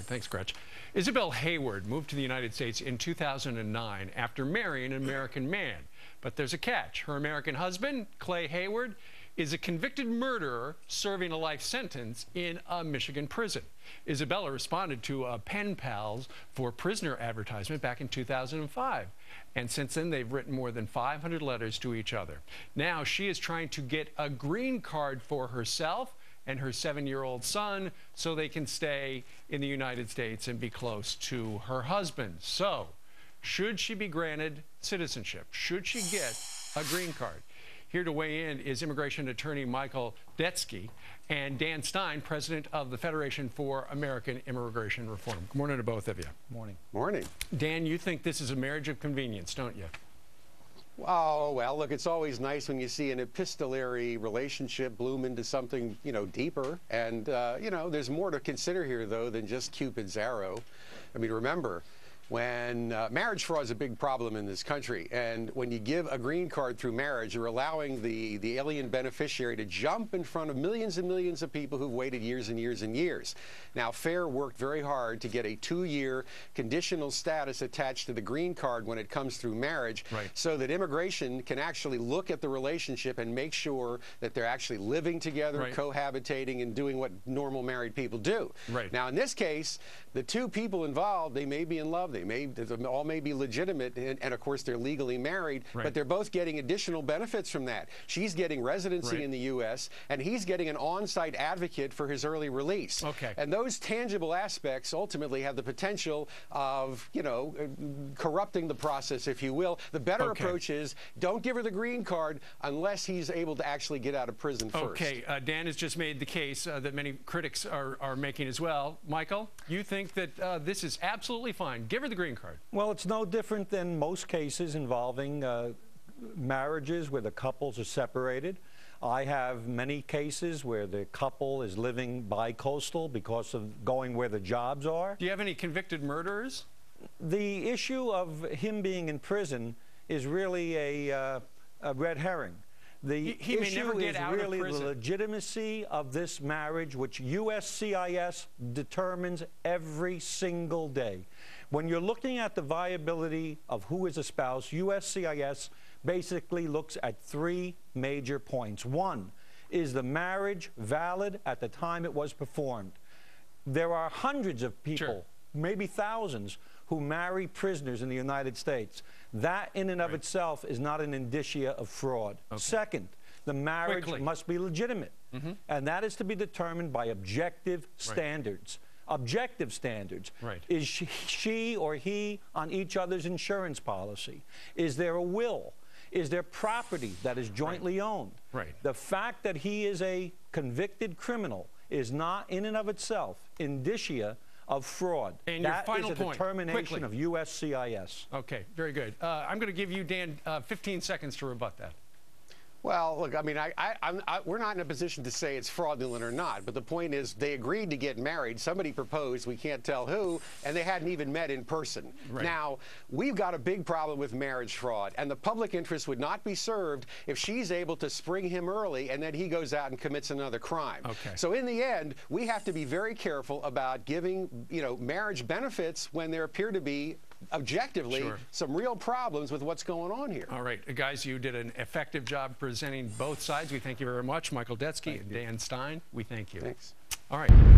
Thanks, Gretch. Isabel Hayward moved to the United States in 2009 after marrying an American man. But there's a catch. Her American husband, Clay Hayward, is a convicted murderer serving a life sentence in a Michigan prison. Isabella responded to a pen pals for prisoner advertisement back in 2005. And since then, they've written more than 500 letters to each other. Now she is trying to get a green card for herself and her 7-year-old son so they can stay in the United States and be close to her husband. So, should she be granted citizenship? Should she get a green card? Here to weigh in is immigration attorney Michael Detsky and Dan Stein, president of the Federation for American Immigration Reform. Good morning to both of you. Morning. Morning. Dan, you think this is a marriage of convenience, don't you? Oh, well, look, it's always nice when you see an epistolary relationship bloom into something, deeper. And, there's more to consider here, though, than just Cupid's arrow. I mean, remember, when marriage fraud is a big problem in this country, and when you give a green card through marriage, you're allowing the alien beneficiary to jump in front of millions and millions of people who've waited years and years and years. Now, FAIR worked very hard to get a 2-year conditional status attached to the green card when it comes through marriage, right, so that immigration can actually look at the relationship and make sure that they're actually living together, right, cohabitating, and doing what normal married people do. Right. Now, in this case, the two people involved, they may be in love, they all may be legitimate, and of course they're legally married, right, but they're both getting additional benefits from that. She's getting residency, right, in the U.S., and he's getting an on-site advocate for his early release. Okay. And those tangible aspects ultimately have the potential of, corrupting the process, if you will. The better approach is don't give her the green card unless he's able to actually get out of prison first. Okay, Dan has just made the case that many critics are making as well. Michael, you think that this is absolutely fine. Give her the green card. Well, it's no different than most cases involving marriages where the couples are separated. I have many cases where the couple is living bi-coastal because of going where the jobs are. Do you have any convicted murderers? The issue of him being in prison is really a red herring. The he may never get out of really prison. The legitimacy of this marriage, which USCIS determines every single day. When you're looking at the viability of who is a spouse, USCIS basically looks at 3 major points. One, is the marriage valid at the time it was performed? There are hundreds of people, sure, maybe thousands, who marry prisoners in the United States. That in and of itself is not an indicia of fraud. Okay. Second, the marriage must be legitimate, and that is to be determined by objective standards. Objective standards. Right. Is she or he on each other's insurance policy? Is there a will? Is there property that is jointly owned? Right. The fact that he is a convicted criminal is not in and of itself indicia of fraud. And your final point, determination of USCIS. Okay, very good. I'm going to give you, Dan, 15 seconds to rebut that. Well, look, I mean, we're not in a position to say it's fraudulent or not, but the point is they agreed to get married. Somebody proposed, we can't tell who, and they hadn't even met in person. Right. Now, we've got a big problem with marriage fraud, and the public interest would not be served if she's able to spring him early and then he goes out and commits another crime. Okay. So in the end, we have to be very careful about giving, marriage benefits when there appear to be objectively, sure, some real problems with what's going on here. All right, guys, you did an effective job presenting both sides. We thank you very much. Michael Detsky and Dan Stein, we thank you. Thanks. All right.